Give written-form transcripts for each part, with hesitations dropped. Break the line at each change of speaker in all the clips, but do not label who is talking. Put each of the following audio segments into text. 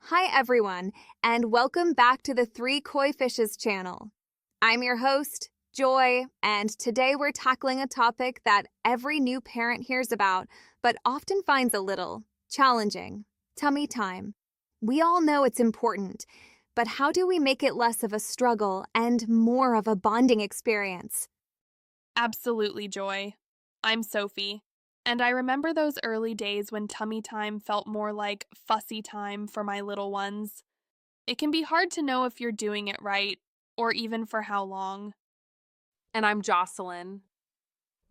Hi, everyone, and welcome back to the Three Koi Fishes channel. I'm your host, Joy, and today we're tackling a topic that every new parent hears about, but often finds a little challenging: tummy time. We all know it's important, but how do we make it less of a struggle and more of a bonding experience?
Absolutely, Joy. I'm Sophie, and I remember those early days when tummy time felt more like fussy time for my little ones. It can be hard to know if you're doing it right, or even for how long.
And I'm Jocelyn.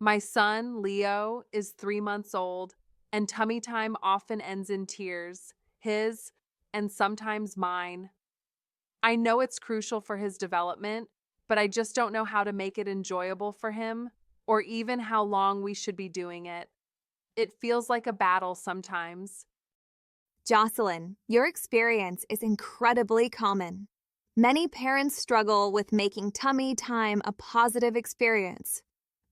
My son, Leo, is 3 months old, and tummy time often ends in tears, his and sometimes mine. I know it's crucial for his development, but I just don't know how to make it enjoyable for him or even how long we should be doing it. It feels like a battle sometimes.
Jocelyn, your experience is incredibly common. Many parents struggle with making tummy time a positive experience.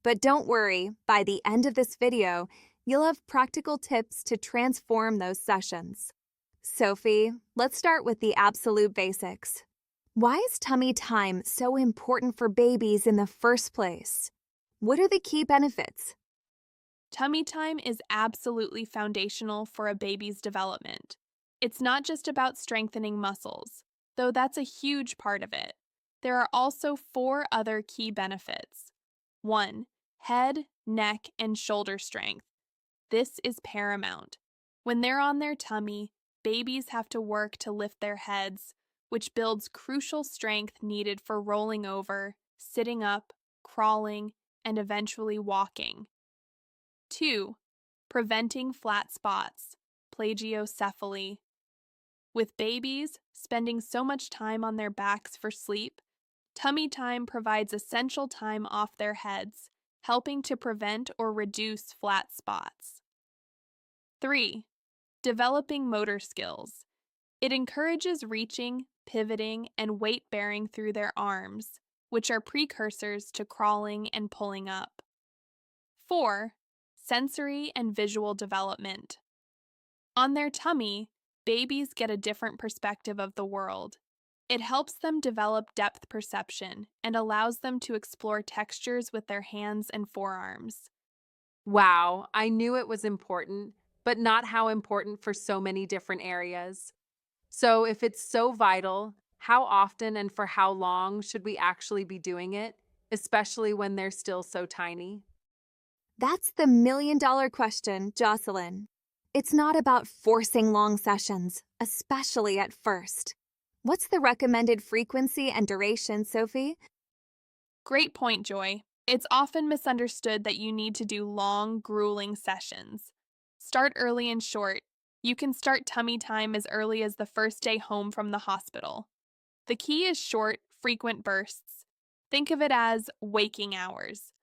But don't worry, by the end of this video, you'll have practical tips to transform those sessions. Sophie, let's start with the absolute basics. Why is tummy time so important for babies in the first place? What are the key benefits?
Tummy time is absolutely foundational for a baby's development. It's not just about strengthening muscles, though that's a huge part of it. There are also four other key benefits. 1. Head, neck, and shoulder strength. This is paramount. When they're on their tummy, babies have to work to lift their heads, which builds crucial strength needed for rolling over, sitting up, crawling, and eventually walking. 2. Preventing flat spots, plagiocephaly. With babies spending so much time on their backs for sleep, tummy time provides essential time off their heads, helping to prevent or reduce flat spots. 3. Developing motor skills. It encourages reaching, pivoting, and weight bearing through their arms, which are precursors to crawling and pulling up. 4. Sensory and visual development. On their tummy, babies get a different perspective of the world. It helps them develop depth perception and allows them to explore textures with their hands and forearms.
Wow, I knew it was important, but not how important for so many different areas. So, if it's so vital, how often and for how long should we actually be doing it, especially when they're still so tiny?
That's the million-dollar question, Jocelyn. It's not about forcing long sessions, especially at first. What's the recommended frequency and duration, Sophie?
Great point, Joy. It's often misunderstood that you need to do long, grueling sessions. Start early and short. You can start tummy time as early as the first day home from the hospital. The key is short, frequent bursts. Think of it as waking hours.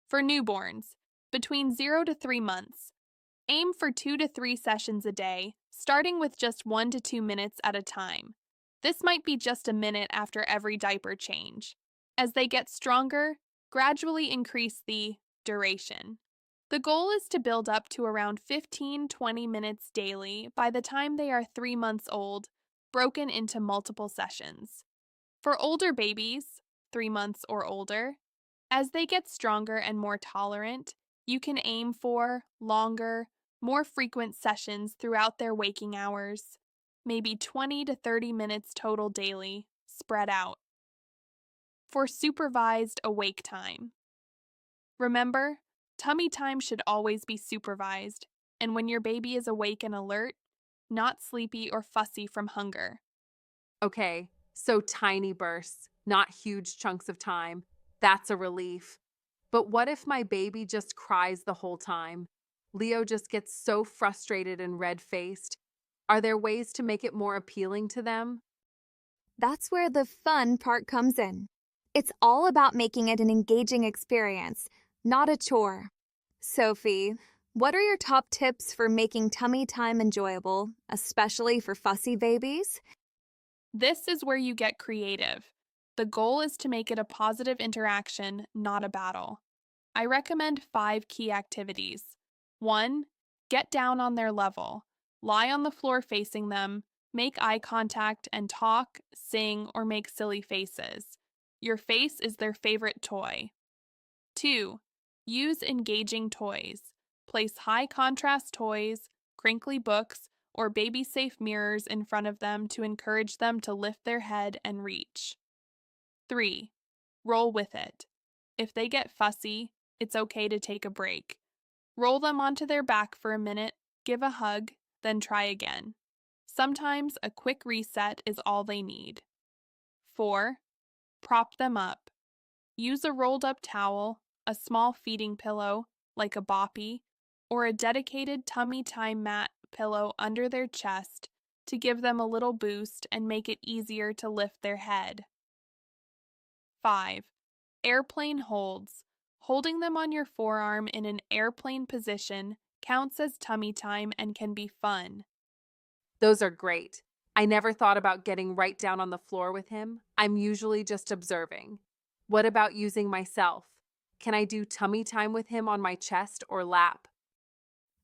For newborns, between 0 to 3 months, aim for 2 to 3 sessions a day, starting with just 1 to 2 minutes at a time. This might be just a minute after every diaper change. As they get stronger, gradually increase the duration. The goal is to build up to around 15-20 minutes daily by the time they are 3 months old, broken into multiple sessions. For older babies, 3 months or older, as they get stronger and more tolerant, you can aim for longer, more frequent sessions throughout their waking hours, maybe 20 to 30 minutes total daily, spread out. For supervised awake time. Remember, tummy time should always be supervised, and when your baby is awake and alert, not sleepy or fussy from hunger.
Okay, so tiny bursts, not huge chunks of time. That's a relief. But what if my baby just cries the whole time? Leo just gets so frustrated and red faced. Are there ways to make it more appealing to them?
That's where the fun part comes in. It's all about making it an engaging experience, not a chore. Sophie, what are your top tips for making tummy time enjoyable, especially for fussy babies?
This is where you get creative. The goal is to make it a positive interaction, not a battle. I recommend 5 key activities. 1. Get down on their level. Lie on the floor facing them, Make eye contact and talk, sing, or make silly faces. Your face is their favorite toy. 2. Use engaging toys. Place high contrast toys, crinkly books, or baby safe mirrors in front of them to encourage them to lift their head and reach. 3. Roll with it. If they get fussy, it's okay to take a break. Roll them onto their back for a minute, give a hug, then try again. Sometimes a quick reset is all they need. 4. Prop them up. Use a rolled up towel, a small feeding pillow, like a boppy, or a dedicated tummy time mat pillow under their chest to give them a little boost and make it easier to lift their head. 5. Airplane holds. Holding them on your forearm in an airplane position counts as tummy time and can be fun.
Those are great. I never thought about getting right down on the floor with him. I'm usually just observing. What about using myself? Can I do tummy time with him on my chest or lap?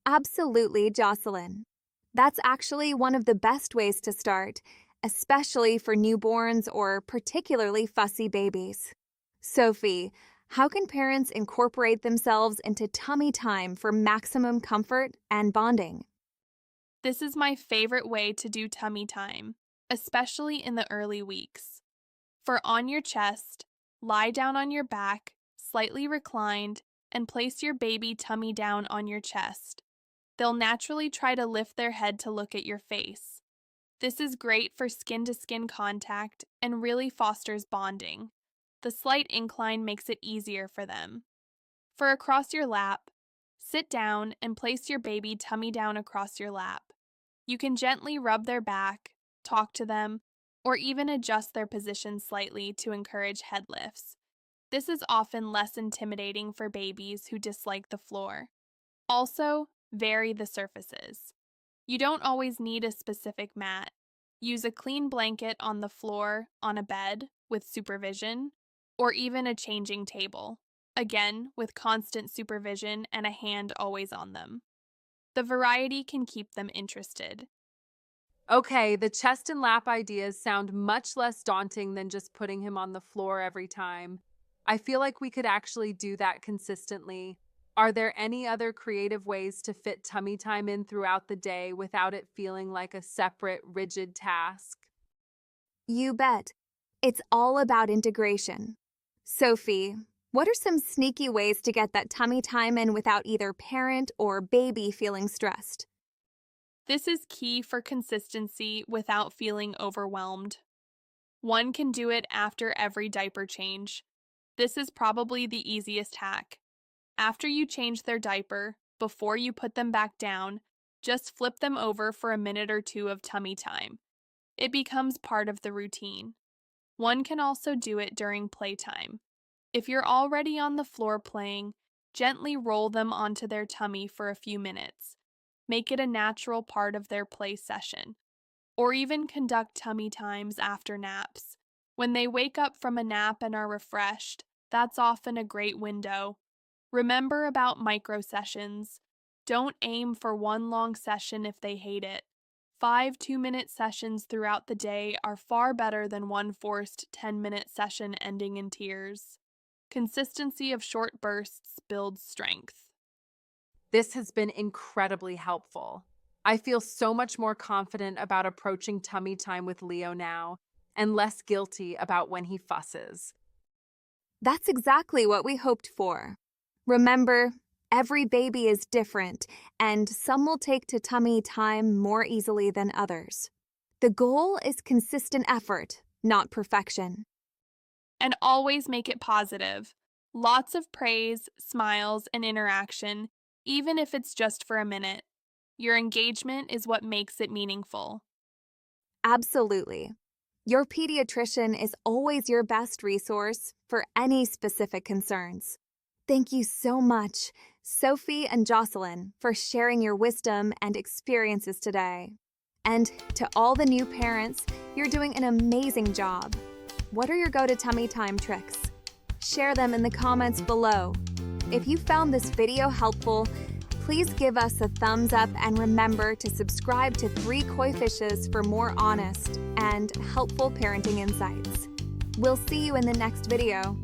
Absolutely, Jocelyn. That's actually one of the best ways to start, especially for newborns or particularly fussy babies. Sophie, how can parents incorporate themselves into tummy time for maximum comfort and bonding?
This is my favorite way to do tummy time, especially in the early weeks. For on your chest, lie down on your back, slightly reclined, and place your baby tummy down on your chest. They'll naturally try to lift their head to look at your face. This is great for skin-to-skin contact and really fosters bonding. The slight incline makes it easier for them. For across your lap, sit down and place your baby tummy down across your lap. You can gently rub their back, talk to them, or even adjust their position slightly to encourage head lifts. This is often less intimidating for babies who dislike the floor. Also, vary the surfaces. You don't always need a specific mat. Use a clean blanket on the floor, on a bed, with supervision, or even a changing table, again with constant supervision and a hand always on them. The variety can keep them interested.
Okay, the chest and lap ideas sound much less daunting than just putting him on the floor every time. I feel like we could actually do that consistently. Are there any other creative ways to fit tummy time in throughout the day without it feeling like a separate, rigid task?
You bet. It's all about integration. Sophie, what are some sneaky ways to get that tummy time in without either parent or baby feeling stressed?
This is key for consistency without feeling overwhelmed. One can do it after every diaper change. This is probably the easiest hack. After you change their diaper, before you put them back down, just flip them over for a minute or two of tummy time. It becomes part of the routine. One can also do it during playtime. If you're already on the floor playing, gently roll them onto their tummy for a few minutes. Make it a natural part of their play session. Or even conduct tummy times after naps. When they wake up from a nap and are refreshed, that's often a great window. Remember about micro sessions. Don't aim for one long session if they hate it. 5 2-minute sessions throughout the day are far better than one forced 10-minute session ending in tears. Consistency of short bursts builds strength.
This has been incredibly helpful. I feel so much more confident about approaching tummy time with Leo now and less guilty about when he fusses.
That's exactly what we hoped for. Remember, every baby is different, and some will take to tummy time more easily than others. The goal is consistent effort, not perfection.
And always make it positive. Lots of praise, smiles, and interaction, even if it's just for a minute. Your engagement is what makes it meaningful.
Absolutely. Your pediatrician is always your best resource for any specific concerns. Thank you so much, Sophie and Jocelyn, for sharing your wisdom and experiences today. And to all the new parents, you're doing an amazing job. What are your go-to tummy time tricks? Share them in the comments below. If you found this video helpful, Please give us a thumbs up and remember to subscribe to 3 Koi Fishes for more honest and helpful parenting insights. We'll see you in the next video.